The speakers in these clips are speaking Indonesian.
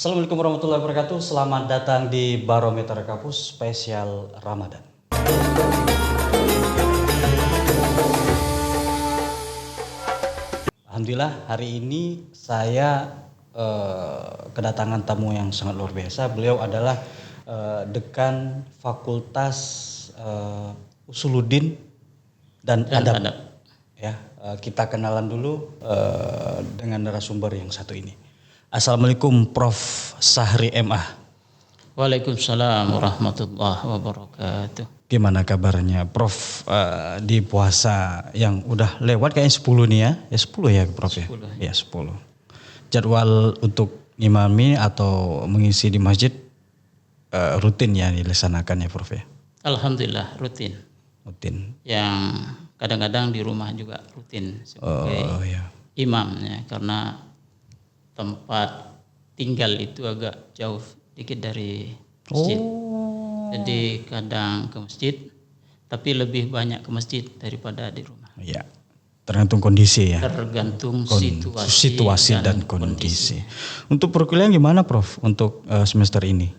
Assalamualaikum warahmatullahi wabarakatuh. Selamat datang di Barometer Kampus spesial Ramadan. Alhamdulillah hari ini saya kedatangan tamu yang sangat luar biasa. Beliau adalah Dekan Fakultas Usuluddin dan Adab. Ya, kita kenalan dulu dengan narasumber yang satu ini. Assalamualaikum Prof. Sahri MA. Waalaikumsalam warahmatullahi wabarakatuh. Gimana kabarnya Prof di puasa yang udah lewat kayaknya 10 nih ya? Ya 10 ya Prof ya? 10. Ya 10. Jadwal untuk ngimami atau mengisi di masjid rutin ya dilaksanakan ya Prof ya? Alhamdulillah rutin. Rutin. Yang kadang-kadang di rumah juga rutin sebagai imam ya, karena tempat tinggal itu agak jauh dikit dari masjid. Jadi kadang ke masjid, tapi lebih banyak ke masjid daripada di rumah. Iya. Tergantung kondisi ya. Tergantung situasi dan kondisi. Untuk perkuliahan gimana Prof untuk semester ini?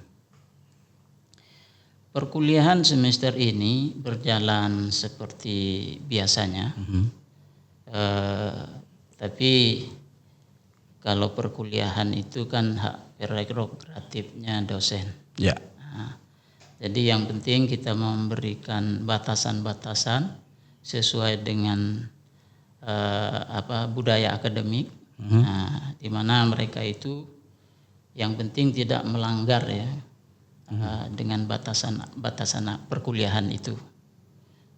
Perkuliahan semester ini berjalan seperti biasanya. Tapi kalau perkuliahan itu kan hak prerogatifnya dosen. Ya. Nah, jadi yang penting kita memberikan batasan-batasan sesuai dengan budaya akademik. Nah, di mana mereka itu yang penting tidak melanggar ya dengan batasan perkuliahan itu.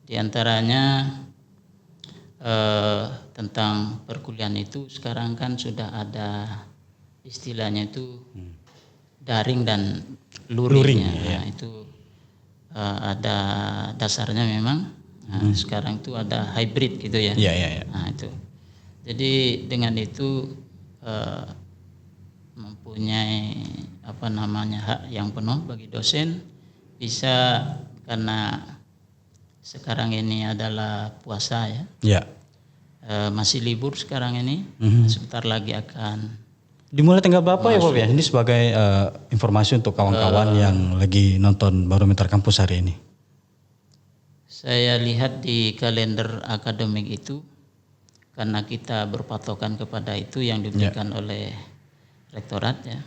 Di antaranya tentang perkuliahan itu sekarang kan sudah ada istilahnya itu daring dan luring ya. Nah, itu ada dasarnya memang. Nah, sekarang itu ada hybrid gitu ya. Iya. Nah, itu. Jadi dengan itu mempunyai hak yang penuh bagi dosen bisa, karena sekarang ini adalah puasa ya. Ya. Masih libur sekarang ini. Sebentar lagi akan dimulai tanggal berapa ya Prof ya? Ini sebagai informasi untuk kawan-kawan yang lagi nonton Barometer Kampus hari ini. Saya lihat di kalender akademik itu, karena kita berpatokan kepada itu yang diberikan oleh rektorat ya.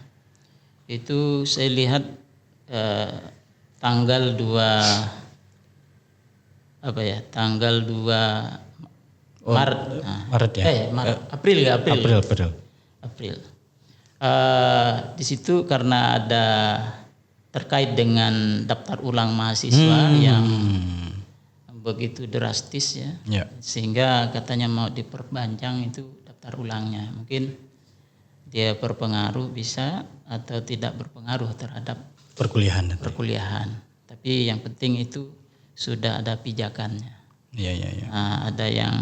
Itu saya lihat tanggal 2 Maret. Maret ya? April. April. Di situ karena ada terkait dengan daftar ulang mahasiswa yang begitu drastis ya. Sehingga katanya mau diperpanjang itu daftar ulangnya. Mungkin dia berpengaruh bisa atau tidak berpengaruh terhadap perkuliahan. Tapi yang penting itu sudah ada pijakannya. Iya. Nah, ada yang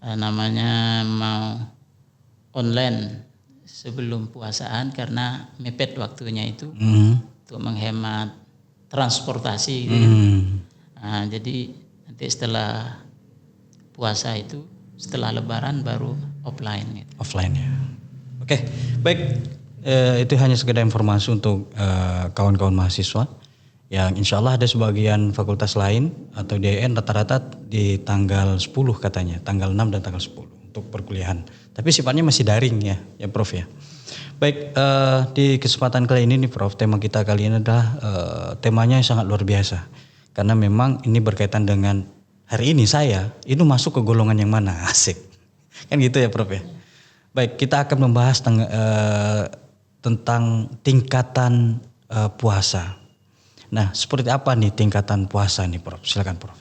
namanya mau online sebelum puasaan karena mepet waktunya itu untuk menghemat transportasi gitu. Nah, jadi nanti setelah puasa itu, setelah lebaran baru offline gitu. Offline ya. Oke, baik. Itu hanya sekedar informasi untuk kawan-kawan mahasiswa yang insya Allah ada sebagian fakultas lain atau DN rata-rata di tanggal 10 katanya, tanggal 6 dan tanggal 10 untuk perkuliahan. Tapi sifatnya masih daring ya Prof ya. Baik, di kesempatan kali ini nih Prof, tema kita kali ini adalah temanya yang sangat luar biasa. Karena memang ini berkaitan dengan hari ini saya, itu masuk ke golongan yang mana, asik. Kan gitu ya Prof ya. Baik, kita akan membahas tentang tingkatan puasa. Nah, seperti apa nih tingkatan puasa nih Prof? Silakan Prof.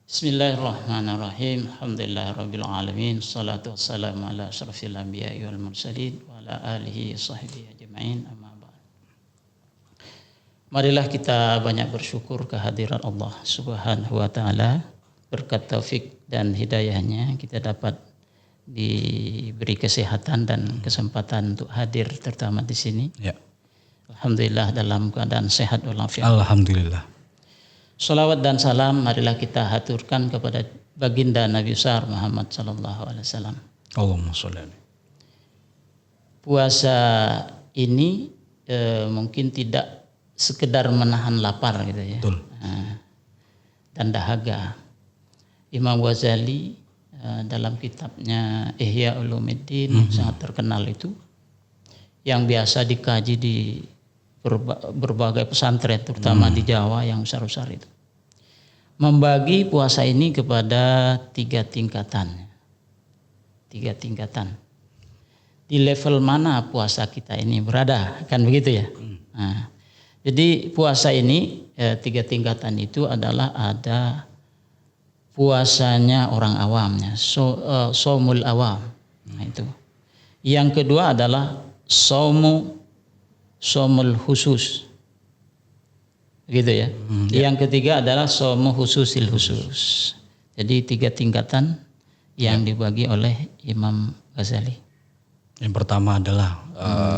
Bismillahirrahmanirrahim. Alhamdulillahirabbil alamin. Shalatu wassalamu ala asyrafil anbiya'i wal mursalin wa ala alihi sahbihi ajmain. Amma ba'd. Marilah kita banyak bersyukur kehadiran Allah Subhanahu wa taala. Berkat taufik dan hidayahnya kita dapat diberi kesehatan dan kesempatan untuk hadir terutama di sini. Ya. Alhamdulillah dalam keadaan sehat walafiat. Alhamdulillah. Salawat dan salam marilah kita haturkan kepada baginda Nabi besar Muhammad sallallahu alaihi wasallam. Allahumma sholli alaihi. puasa ini mungkin tidak sekedar menahan lapar gitu ya. Betul. Dan dahaga. Imam Ghazali dalam kitabnya Ihya Ulumuddin sangat terkenal itu, yang biasa dikaji di berbagai pesantren terutama di Jawa yang besar-besar itu, membagi puasa ini kepada 3 tingkatan. 3 tingkatan. Di level mana puasa kita ini berada, kan begitu ya. Nah, jadi puasa ini 3 tingkatan itu adalah ada puasanya orang awamnya, shaumul awam. Nah, itu. Yang kedua adalah shaumul khusus. Gitu ya. Yang ketiga adalah shaumu khususil khusus. Jadi 3 tingkatan yang dibagi oleh Imam Ghazali. Yang pertama adalah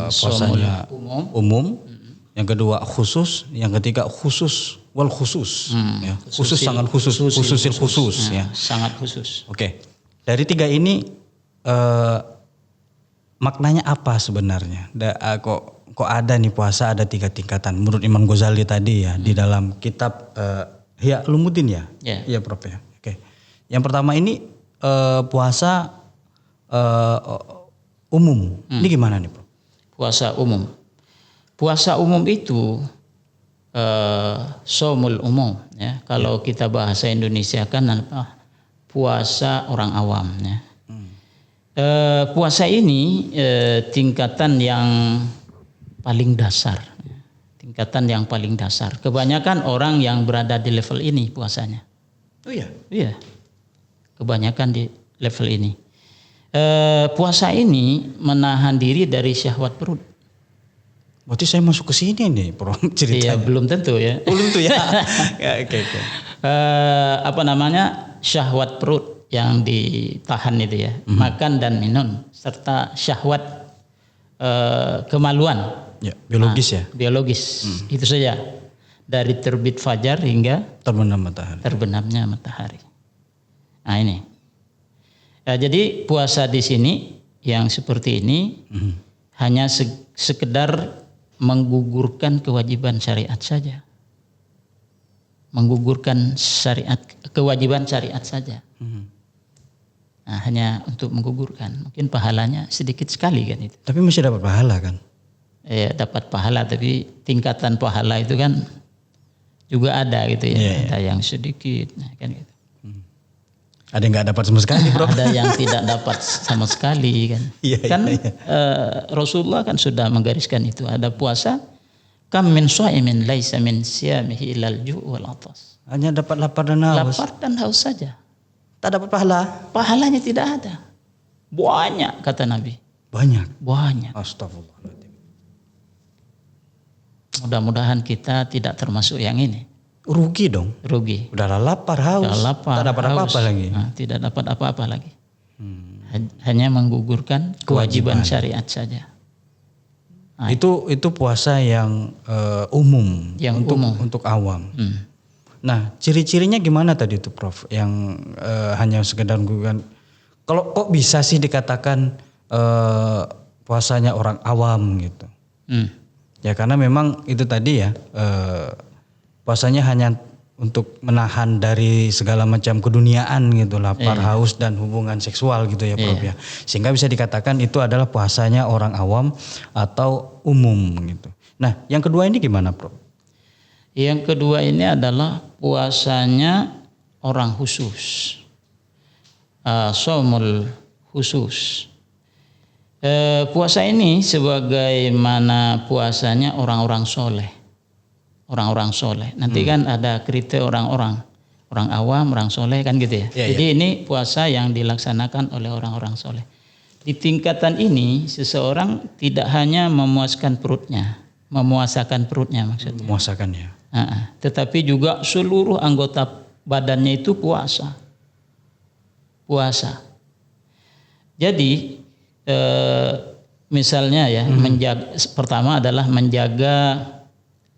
puasanya umum. Yang kedua khusus, yang ketiga khusus wal khusus, ya. Khusus sangat khusus, khususil khusus, ya. Sangat khusus. Oke, dari 3 ini maknanya apa sebenarnya? Kok ada nih puasa ada 3 tingkatan menurut Imam Ghazali tadi ya di dalam kitab Ihya Ulumuddin ya? Iya Prof ya. Oke, yang pertama ini puasa umum. Ini gimana nih Prof? Puasa umum. Puasa umum itu shaumul umum ya. Kalau kita bahasa Indonesia kan puasa orang awam ya. Puasa ini tingkatan yang paling dasar. Tingkatan yang paling dasar. Kebanyakan orang yang berada di level ini puasanya. Oh iya. Iya. Kebanyakan di level ini. Puasa ini menahan diri dari syahwat perut. Berarti saya masuk ke sini nih, Bro, ceritanya. Iya, belum tentu ya. Belum tuh ya. Oke. Syahwat perut yang ditahan itu ya, makan dan minum, serta syahwat kemaluan. Ya, biologis ya. Biologis, itu saja. Dari terbit fajar hingga terbenamnya matahari. Nah ini. Jadi puasa di sini yang seperti ini hanya sekedar menggugurkan kewajiban syariat saja. Menggugurkan kewajiban syariat saja. Nah, hanya untuk menggugurkan. Mungkin pahalanya sedikit sekali kan itu. Tapi masih dapat pahala kan? Ya, dapat pahala, tapi tingkatan pahala itu kan juga ada gitu ya. Ada yang sedikit kan gitu. Ada yang nggak dapat sama sekali, Bro. Ada yang tidak dapat sama sekali kan. Rasulullah kan sudah menggariskan itu. Ada puasa kam min shaimin laisa min siyamihi ilal ju' wal atas. Hanya dapat lapar dan haus. Lapar dan haus saja. Tak dapat pahala. Pahalanya tidak ada. Banyak kata Nabi. Banyak. Astagfirullahaladzim. Mudah-mudahan kita tidak termasuk yang ini. Rugi dong. Rugi. Udah lapar, haus. Tak dapat apa-apa lagi. Nah, tidak dapat apa-apa lagi. Hanya menggugurkan kewajiban syariat saja. Nah, itu puasa yang umum. Yang untuk awam. Nah, ciri-cirinya gimana tadi itu, Prof? Yang hanya sekedar gugurkan. Kalau kok bisa sih dikatakan puasanya orang awam gitu? Ya karena memang itu tadi ya. Puasanya hanya untuk menahan dari segala macam keduniaan gitu, lapar, haus dan hubungan seksual gitu ya Prof ya. Sehingga bisa dikatakan itu adalah puasanya orang awam atau umum gitu. Nah, yang kedua ini gimana Prof? Yang kedua ini adalah puasanya orang khusus. Shaumul khusus. Puasa ini sebagaimana puasanya orang-orang soleh. Orang-orang soleh. Nanti kan ada kriteria orang awam, orang soleh kan gitu ya. Jadi ini puasa yang dilaksanakan oleh orang-orang soleh. Di tingkatan ini seseorang tidak hanya memuasakan perutnya maksudnya. Memuasakan ya. Tetapi juga seluruh anggota badannya itu puasa. Jadi misalnya ya, pertama adalah menjaga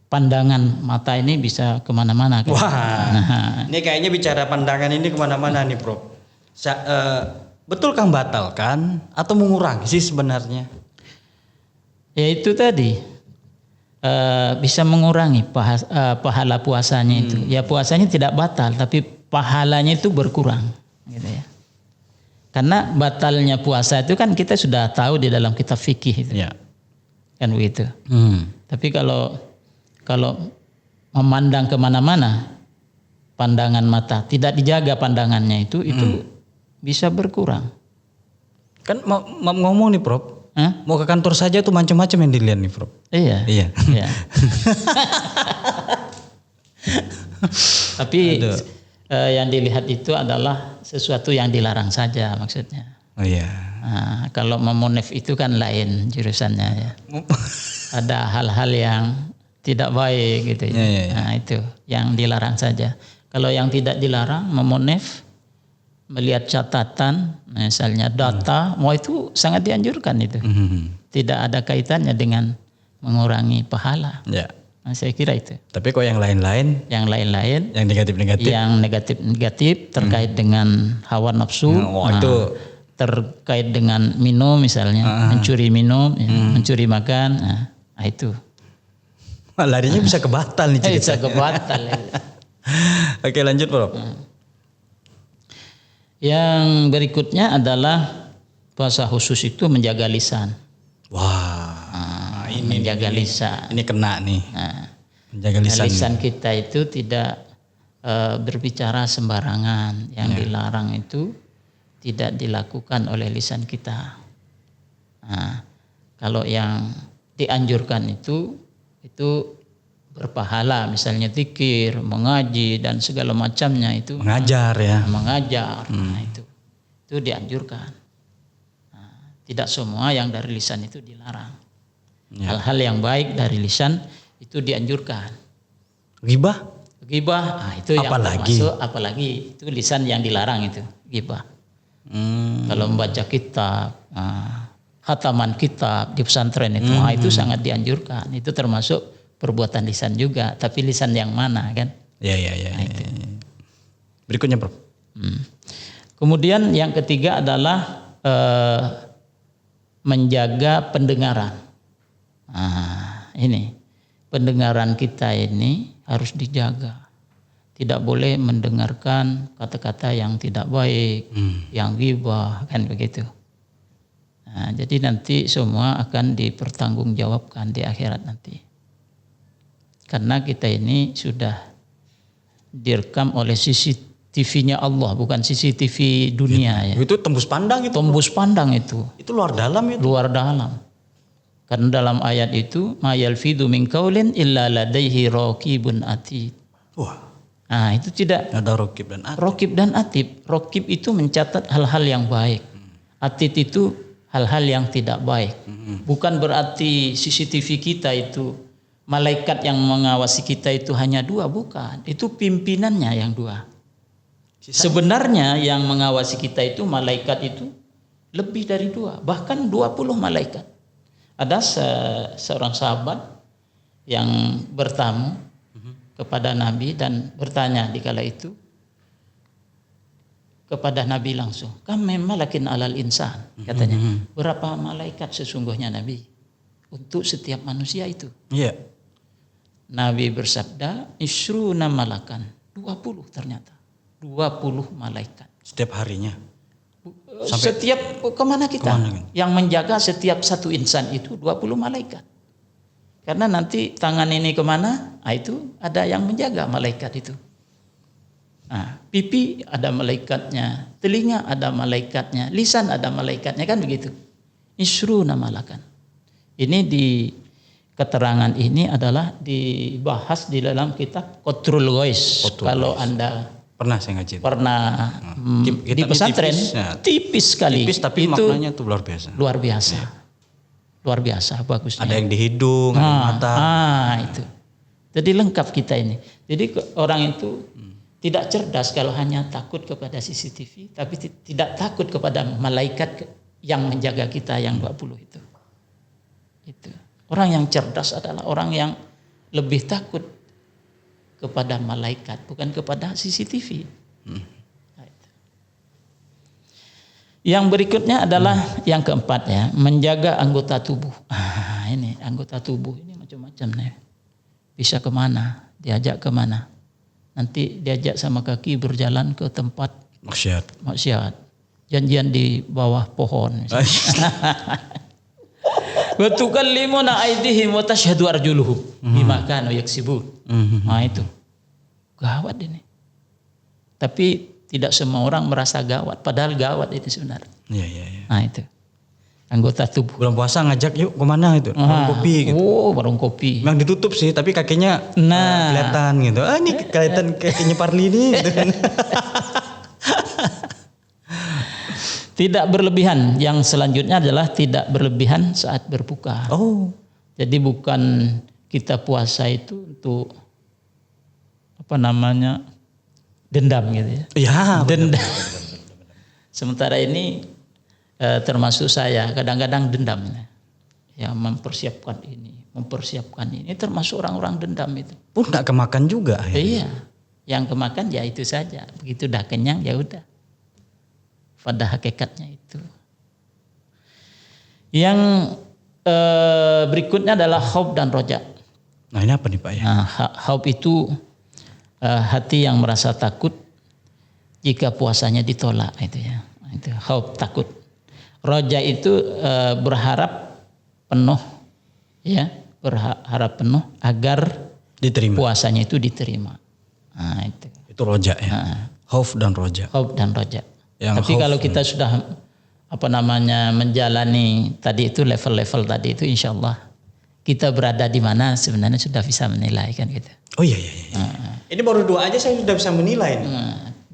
pandangan mata ini bisa kemana-mana kan? Wah, ini kayaknya bicara pandangan ini kemana-mana nih Bro. Betulkah membatalkan atau mengurangi sih sebenarnya? Ya itu tadi bisa mengurangi pahala puasanya itu. Ya puasanya tidak batal, tapi pahalanya itu berkurang, gitu ya. Karena batalnya puasa itu kan kita sudah tahu di dalam kitab fikih itu, kan begitu. Tapi kalau memandang kemana-mana, pandangan mata tidak dijaga pandangannya itu bisa berkurang. Kan mau ngomong nih Prof, mau ke kantor saja tuh macam-macam yang dilihat nih Prof. Iya. Tapi yang dilihat itu adalah sesuatu yang dilarang saja maksudnya. Oh iya. Nah, kalau memonef itu kan lain jurusannya ya. Ada hal-hal yang tidak baik gitu ya. Nah itu yang dilarang saja. Kalau yang tidak dilarang memonef, melihat catatan, misalnya data, mau itu sangat dianjurkan itu. Tidak ada kaitannya dengan mengurangi pahala. Ya. Nah, saya kira itu. Tapi kok yang lain-lain? Yang lain-lain, yang negatif-negatif? Yang negatif-negatif terkait dengan hawa nafsu. Itu terkait dengan minum misalnya, mencuri minum, mencuri makan, nah itu. Larinya bisa ke batal nih cerita. Bisa ke batal. Oke lanjut Prof. Yang berikutnya adalah puasa khusus itu menjaga lisan. Wah, ini menjaga lisan. Ini kena nih. Menjaga lisan. Lisan kita itu tidak berbicara sembarangan. Yang dilarang itu tidak dilakukan oleh lisan kita. Nah, kalau yang dianjurkan itu berpahala, misalnya zikir, mengaji dan segala macamnya itu. Mengajar ya. Mengajar, nah itu dianjurkan. Tidak semua yang dari lisan itu dilarang. Hal-hal yang baik dari lisan itu dianjurkan. Ghibah? Ghibah, itu yang termasuk, apalagi itu lisan yang dilarang itu, ghibah. Kalau membaca kitab, khataman kitab di pesantren itu, itu sangat dianjurkan. Itu termasuk perbuatan lisan juga, tapi lisan yang mana kan? Ya. Berikutnya Prof. Kemudian yang ketiga adalah menjaga pendengaran. Ini pendengaran kita ini harus dijaga. Tidak boleh mendengarkan kata-kata yang tidak baik, yang ghibah, kan begitu. Nah, jadi nanti semua akan dipertanggungjawabkan di akhirat nanti. Karena kita ini sudah direkam oleh CCTV-nya Allah, bukan CCTV dunia ya. Itu tembus pandang itu. Tembus pandang itu. Itu luar dalam itu. Luar dalam. Karena dalam ayat itu, ma yalfidu min qaulin illa ladaihi raqibun atid. Wah. Nah, itu tidak ada raqib dan atid. Raqib dan atid. Raqib itu mencatat hal-hal yang baik. Atid itu hal-hal yang tidak baik. Bukan berarti CCTV kita itu malaikat yang mengawasi kita itu hanya 2, bukan. Itu pimpinannya yang 2. Sebenarnya yang mengawasi kita itu malaikat itu lebih dari 2, bahkan 20 malaikat. Ada seorang sahabat yang bertamu kepada Nabi dan bertanya di kala itu kepada Nabi langsung, kam malakin alal insan, katanya. Berapa malaikat sesungguhnya Nabi untuk setiap manusia itu? Iya. Nabi bersabda, isruna malakan, 20 ternyata. 20 malaikat. Setiap harinya. Setiap kemana kita? Yang menjaga setiap satu insan itu 20 malaikat. Karena nanti tangan ini kemana? Nah, itu ada yang menjaga malaikat itu. Nah, pipi ada malaikatnya, telinga ada malaikatnya, lisan ada malaikatnya, kan begitu. Isruna malakan. Ini di keterangan ini adalah dibahas di dalam kitab Qatrul Ghais. Kalau Anda pernah saya ngaji. Pernah di pesantren tipis sekali. Tipis tapi itu maknanya itu luar biasa. Luar biasa. Ya. Luar biasa bagusnya. Ada yang di hidung, ada di mata. Itu. Jadi lengkap kita ini. Jadi orang itu tidak cerdas kalau hanya takut kepada CCTV, tapi tidak takut kepada malaikat yang menjaga kita yang 20 itu. Itu. Orang yang cerdas adalah orang yang lebih takut kepada malaikat, bukan kepada CCTV. Yang berikutnya adalah yang keempat ya, menjaga anggota tubuh. Nah ini anggota tubuh ini macam-macam nih. Bisa kemana, diajak kemana. Nanti diajak sama kaki berjalan ke tempat maksiat. Janjian di bawah pohon. Wa tukallimuna aydihim wa tashhadu arjuluhum bima kanu yaksibun. Nah itu. Gawat ini. Tapi tidak semua orang merasa gawat, padahal gawat itu sebenarnya. Iya. Nah itu. Anggota tubuh. Bulan puasa ngajak yuk kemana itu? Warung kopi gitu. Oh, warung kopi. Memang ditutup sih, tapi kakinya kelihatan gitu. Ini kelihatan kakinya Parli nih. Gitu kan. Tidak berlebihan. Yang selanjutnya adalah tidak berlebihan saat berbuka. Oh. Jadi bukan kita puasa itu untuk dendam gitu ya. Iya. Dendam. Sementara ini termasuk saya kadang-kadang dendam. Ya mempersiapkan ini. Ini termasuk orang-orang dendam itu. Pun nggak kemakan juga. Iya. Yang kemakan ya itu saja. Begitu dah kenyang ya udah. Pada hakikatnya itu. Yang berikutnya adalah khauf dan roja. Nah ini apa nih Pak ya? Nah, khauf itu hati yang merasa takut jika puasanya ditolak itu ya. Itu khauf, takut. Roja itu berharap penuh ya, berharap penuh agar Diterima. puasanya itu diterima. Nah itu. Itu roja ya. Khauf dan roja. Khauf dan roja. Yang tapi kalau kita sudah menjalani tadi itu level-level tadi itu, insya Allah kita berada di mana sebenarnya sudah bisa menilai kan gitu. Oh iya. Ini baru 2 aja saya sudah bisa menilai.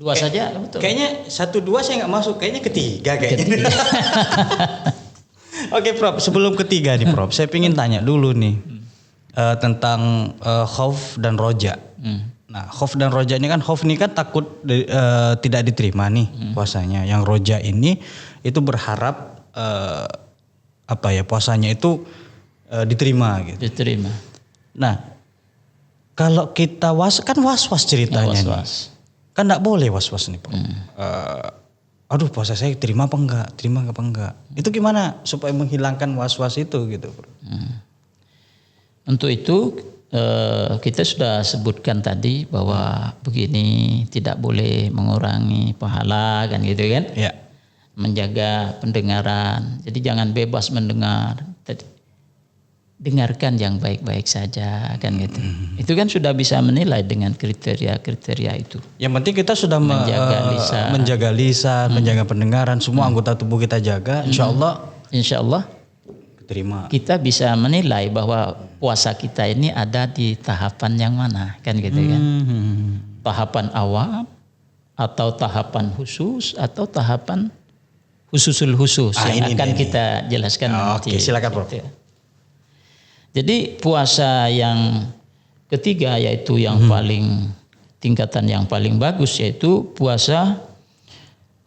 2 saja betul. Kayaknya 1, 2 saya nggak masuk. Kayaknya ketiga kayaknya. Oke Prof, sebelum ketiga nih Prof, saya ingin tanya dulu nih tentang khauf dan roja. Nah, khauf dan roja ini kan, khauf ini kan takut tidak diterima nih puasanya. Yang roja ini itu berharap puasanya itu diterima gitu. Diterima. Nah, kalau kita was-was ceritanya Ya, nih. Kan enggak boleh was-was nih, Pak. Aduh, puasa saya terima apa enggak? Itu gimana supaya menghilangkan was-was itu gitu, Bro? Untuk itu kita sudah sebutkan tadi bahwa begini tidak boleh mengurangi pahala kan gitu kan? Ya. Menjaga pendengaran. Jadi jangan bebas mendengar. Dengarkan yang baik-baik saja kan gitu. Itu kan sudah bisa menilai dengan kriteria-kriteria itu. Yang penting kita sudah menjaga lisan, menjaga pendengaran, semua anggota tubuh kita jaga, insya Allah terima. Kita bisa menilai bahwa puasa kita ini ada di tahapan yang mana kan gitu kan. Tahapan awam atau tahapan khusus atau tahapan khususul khusus yang akan kita jelaskan nanti. Oke, silakan Prof. Gitu. Jadi puasa yang ketiga yaitu yang tingkatan yang paling bagus yaitu puasa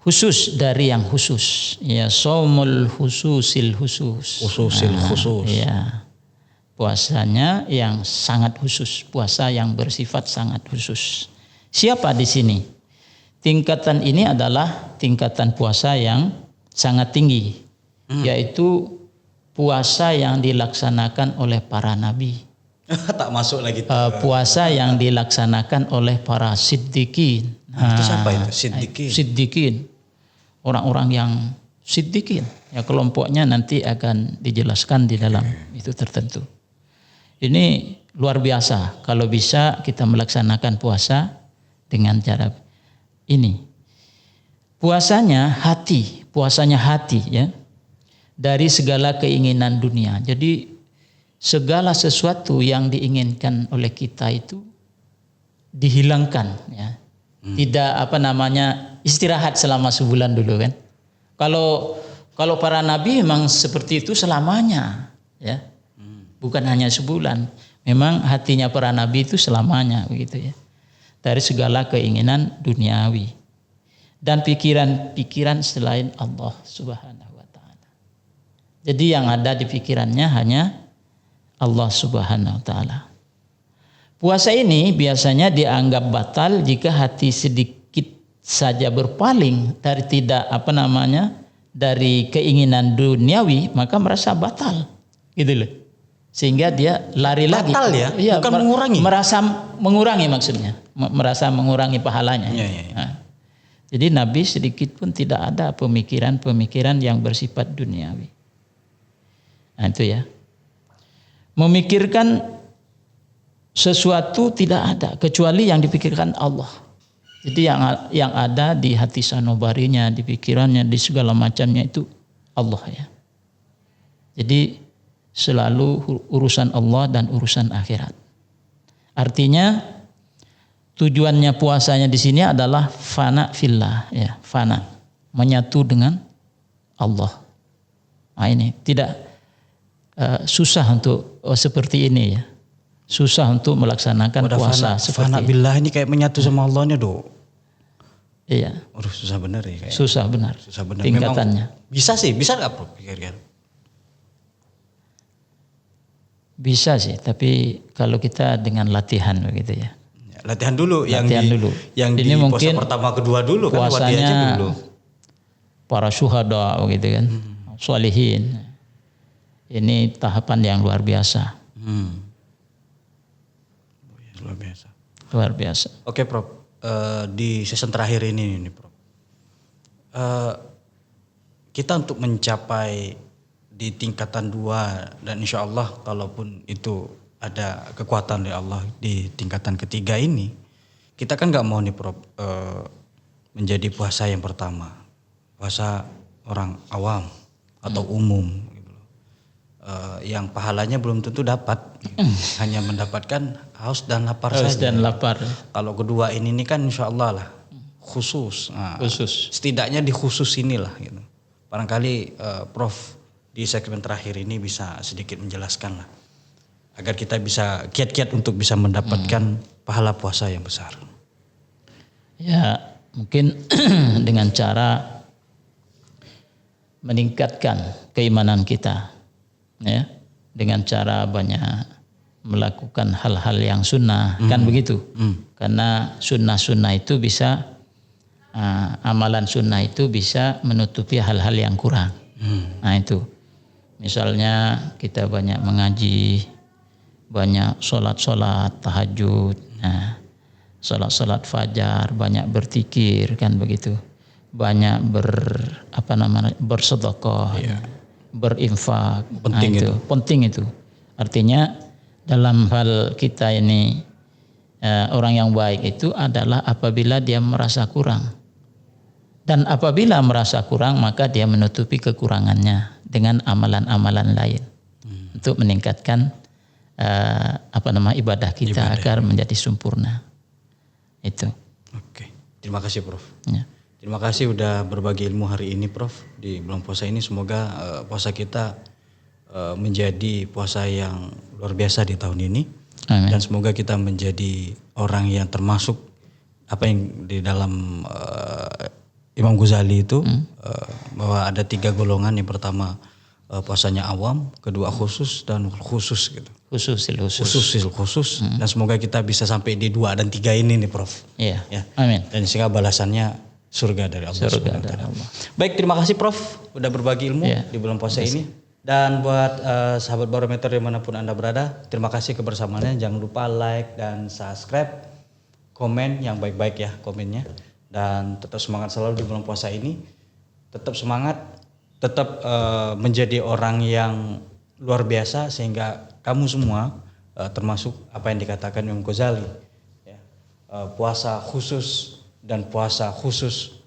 khusus dari yang khusus. Ya, shaumul khususil khusus. Khusus. Ya. Puasanya yang sangat khusus, puasa yang bersifat sangat khusus. Siapa di sini? Tingkatan ini adalah tingkatan puasa yang sangat tinggi, yaitu puasa yang dilaksanakan oleh para nabi. Tak masuk lagi. Puasa yang dilaksanakan oleh para siddiqin. Itu siapa itu? Siddiqin. Siddiqin. Orang-orang yang siddiqin. Ya, kelompoknya nanti akan dijelaskan di dalam itu tertentu. Ini luar biasa kalau bisa kita melaksanakan puasa dengan cara ini. Puasanya hati ya. Dari segala keinginan dunia. Jadi segala sesuatu yang diinginkan oleh kita itu dihilangkan ya. Tidak istirahat selama sebulan dulu kan. Kalau para nabi memang seperti itu selamanya ya. Bukan hanya sebulan. Memang hatinya para nabi itu selamanya begitu ya. Dari segala keinginan duniawi dan pikiran-pikiran selain Allah Subhanahu wa taala. Jadi yang ada di pikirannya hanya Allah Subhanahu wa taala. Puasa ini biasanya dianggap batal jika hati sedikit saja berpaling dari dari keinginan duniawi, maka merasa batal. Gitu loh. sehingga dia lari lagi. Batal ya? Iya, Bukan mengurangi. Merasa mengurangi maksudnya, merasa mengurangi pahalanya. Iya. Nah, jadi Nabi sedikit pun tidak ada pemikiran yang bersifat duniawi. Nah itu ya. Memikirkan sesuatu tidak ada kecuali yang dipikirkan Allah. Jadi yang ada di hati sanubarinya, di pikirannya, di segala macamnya itu Allah ya. Jadi selalu urusan Allah dan urusan akhirat. Artinya tujuannya puasanya di sini adalah fana fillah ya, fana, menyatu dengan Allah. Nah ini tidak susah untuk seperti ini ya. Susah untuk melaksanakan puasa seperti fana billah ini kayak menyatu sama Allahnya do. Iya. Susah benar ya kayak. Susah benar. Susah benar. Tingkatannya. Memang bisa nggak Prof? Kira-kira? Bisa sih, tapi kalau kita dengan latihan begitu ya. Latihan dulu yang ini di mungkin puasa pertama kedua dulu kan puasanya dulu. Para syuhada begitu kan. Sholihin. Ini tahapan yang luar biasa. Luar biasa. Luar biasa. Oke Prof, di season terakhir ini Prof, kita untuk mencapai di tingkatan 2 dan insya Allah kalaupun itu ada kekuatan dari Allah di tingkatan ketiga ini, kita kan nggak mau nih Prof menjadi puasa yang pertama, puasa orang awam atau umum gitu loh. Yang pahalanya belum tentu dapat, hanya mendapatkan haus dan lapar Haus saja. dan lapar. Kalau kedua ini kan insya Allah lah khusus. Nah, Khusus. setidaknya di khusus inilah gitu. Barangkali Prof di segmen terakhir ini bisa sedikit menjelaskan lah, agar kita bisa kiat-kiat untuk bisa mendapatkan pahala puasa yang besar. Ya mungkin dengan cara meningkatkan keimanan kita, ya, dengan cara banyak melakukan hal-hal yang sunnah, kan begitu? Karena sunnah-sunnah itu bisa amalan sunnah itu bisa menutupi hal-hal yang kurang. Nah itu, misalnya kita banyak mengaji, banyak sholat tahajud, sholat fajar, banyak berzikir, kan begitu, banyak bersedekah, berinfak. Penting itu. Artinya dalam hal kita ini orang yang baik itu adalah apabila dia merasa kurang. Dan apabila merasa kurang maka dia menutupi kekurangannya dengan amalan-amalan lain untuk meningkatkan ibadah kita agar menjadi sempurna. Itu. Oke, terima kasih Prof. Ya. Terima kasih udah berbagi ilmu hari ini Prof di bulan puasa ini. Semoga puasa kita menjadi puasa yang luar biasa di tahun ini. Amin. Dan semoga kita menjadi orang yang termasuk apa yang di dalam Imam Ghazali itu bahwa ada 3 golongan. Yang pertama puasanya awam, kedua khusus dan khusus gitu. Khusus. Dan semoga kita bisa sampai di 2 dan 3 ini nih Prof. Iya. Ya. Amin. Dan sehingga balasannya surga dari Allah. Baik, terima kasih Prof udah berbagi ilmu di bulan puasa ini. Dan buat sahabat Barometer dimanapun Anda berada, terima kasih kebersamaannya. Jangan lupa like dan subscribe, komen yang baik-baik ya komennya. Dan tetap semangat selalu di bulan puasa ini. Tetap semangat, tetap menjadi orang yang luar biasa sehingga kamu semua termasuk apa yang dikatakan Imam Ghazali, ya, puasa khusus dan puasa khusus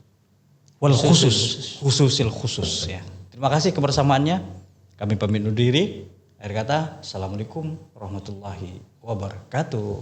khususil khusus ya. Terima kasih kebersamaannya. Kami pamit undur diri. Akhir kata, assalamualaikum warahmatullahi wabarakatuh.